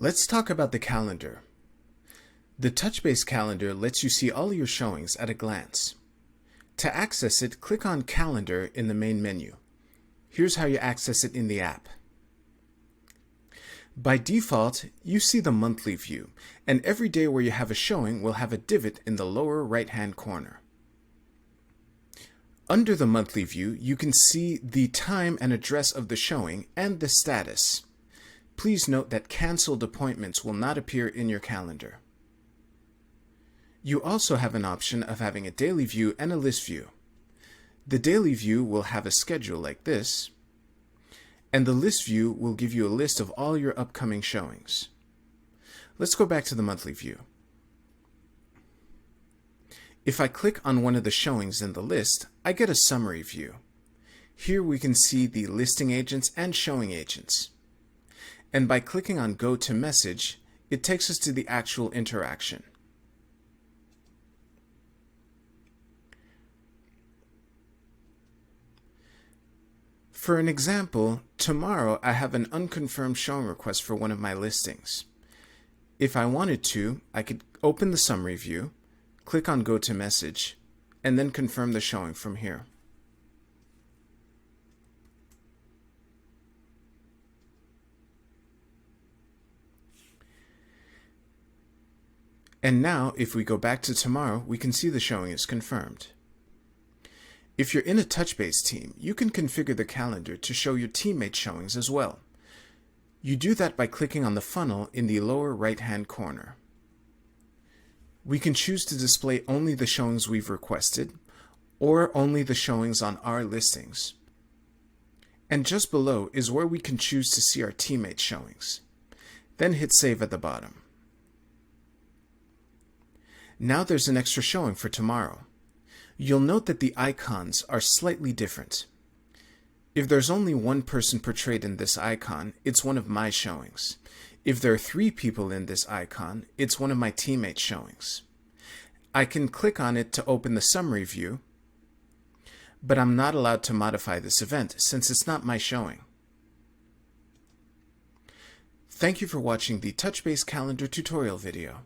Let's talk about the calendar. The Touchbase Calendar lets you see all your showings at a glance. To access it, click on Calendar in the main menu. Here's how you access it in the app. By default, you see the monthly view, and every day where you have a showing will have a divot in the lower right-hand corner. Under the monthly view, you can see the time and address of the showing and the status. Please note that canceled appointments will not appear in your calendar. You also have an option of having a daily view and a list view. The daily view will have a schedule like this, and the list view will give you a list of all your upcoming showings. Let's go back to the monthly view. If I click on one of the showings in the list, I get a summary view. Here we can see the listing agents and showing agents. And by clicking on Go to Message, it takes us to the actual interaction. For an example, tomorrow I have an unconfirmed showing request for one of my listings. If I wanted to, I could open the summary view, click on Go to Message, and then confirm the showing from here. And now, if we go back to tomorrow, we can see the showing is confirmed. If you're in a Touchbase team, you can configure the calendar to show your teammates' showings as well. You do that by clicking on the funnel in the lower right-hand corner. We can choose to display only the showings we've requested, or only the showings on our listings. And just below is where we can choose to see our teammates' showings. Then hit Save at the bottom. Now there's an extra showing for tomorrow. You'll note that the icons are slightly different. If there's only one person portrayed in this icon, it's one of my showings. If there are 3 people in this icon, it's one of my teammates' showings. I can click on it to open the summary view, but I'm not allowed to modify this event since it's not my showing. Thank you for watching the Touchbase Calendar tutorial video.